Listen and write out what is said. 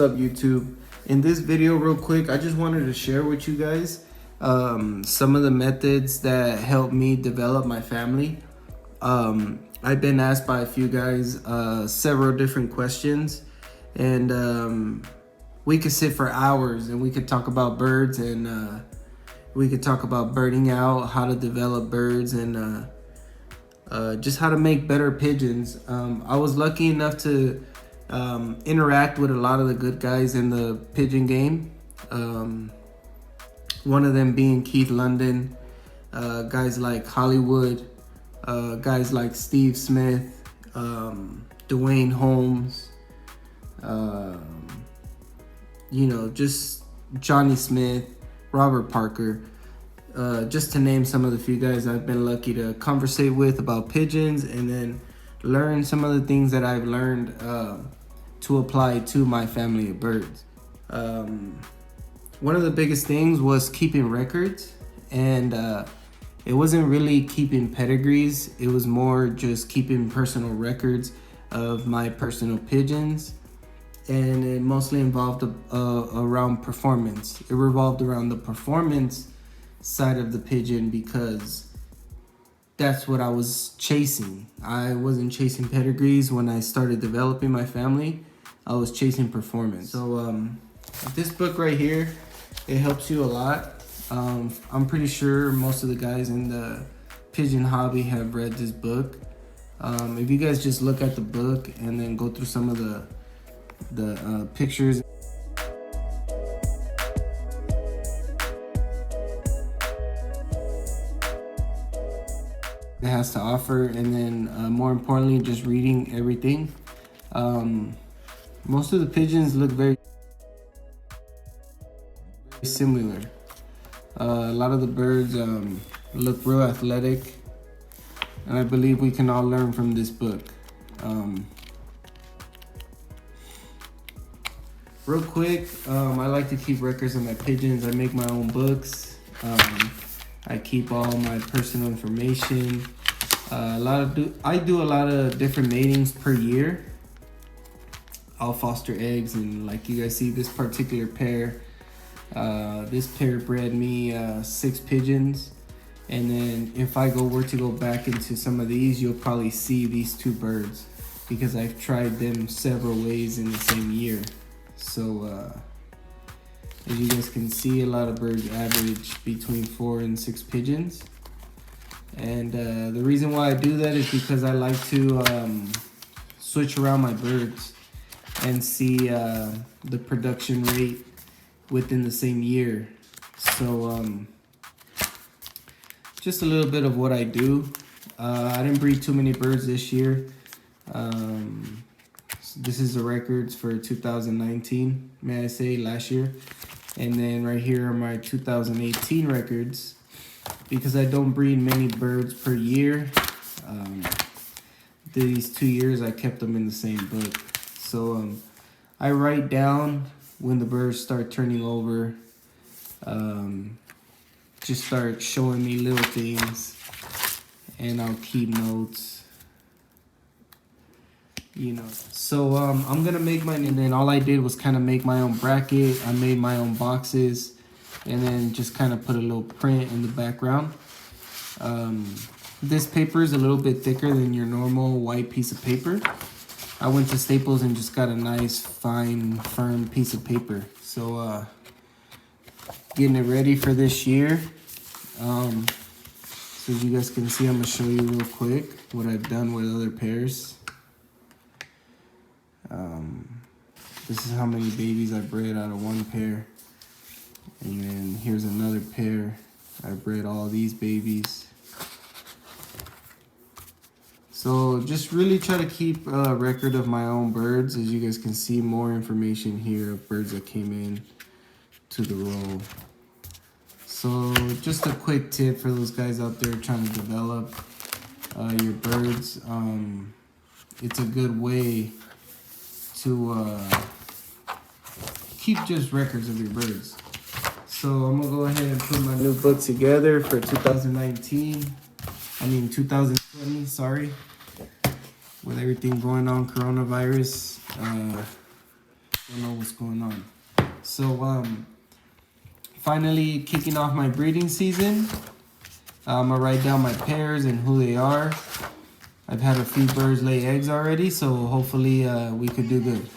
up, YouTube? In this video real quick, I just wanted to share with you guys some of the methods that helped me develop my family. I've been asked by a few guys several different questions, and we could sit for hours and we could talk about birds, and we could talk about birding out, how to develop birds, and just how to make better pigeons. I was lucky enough to interact with a lot of the good guys in the pigeon game. One of them being Keith London, guys like Hollywood, guys like Steve Smith, Dwayne Holmes, just Johnny Smith, Robert Parker, just to name some of the few guys I've been lucky to conversate with about pigeons, and then learn some of the things that I've learned to apply to my family of birds. One of the biggest things was keeping records, and it wasn't really keeping pedigrees. It was more just keeping personal records of my personal pigeons, and it mostly involved around performance. It revolved around the performance side of the pigeon because that's what I was chasing. I wasn't chasing pedigrees when I started developing my family. I was chasing performance. So this book right here, it helps you a lot. I'm pretty sure most of the guys in the pigeon hobby have read this book. If you guys just look at the book and then go through some of the pictures, it has to offer, and then more importantly, just reading everything. Most of the pigeons look very similar. A lot of the birds look real athletic, and I believe we can all learn from this book. Real quick, I like to keep records of my pigeons. I make my own books. I keep all my personal information. I do a lot of different matings per year. I'll foster eggs, and like you guys see, this particular pair, this pair bred me 6 pigeons. And then if I were to go back into some of these, you'll probably see these 2 birds because I've tried them several ways in the same year. So as you guys can see, a lot of birds average between 4 and 6 pigeons. And the reason why I do that is because I like to switch around my birds and see the production rate within the same year. So just a little bit of what I do. I didn't breed too many birds this year. This is the records for 2019, may I say, last year. And then right here are my 2018 records. Because I don't breed many birds per year, these 2 years I kept them in the same book. So I write down when the birds start turning over, just start showing me little things, and I'll keep notes. So I'm gonna make mine, and then all I did was kind of make my own bracket. I made my own boxes, and then just kind of put a little print in the background. This paper is a little bit thicker than your normal white piece of paper. I went to Staples and just got a nice, fine, firm piece of paper. So getting it ready for this year. So as you guys can see, I'm gonna show you real quick what I've done with other pairs. This is how many babies I bred out of one pair. And then here's another pair. I bred all these babies. So just really try to keep a record of my own birds. As you guys can see, more information here of birds that came in to the roll. So just a quick tip for those guys out there trying to develop your birds. It's a good way to keep just records of your birds. So I'm gonna go ahead and put my new book together for 2020, sorry. With everything going on, coronavirus, don't know what's going on. So finally kicking off my breeding season. I'm gonna write down my pairs and who they are. I've had a few birds lay eggs already, so hopefully we could do good.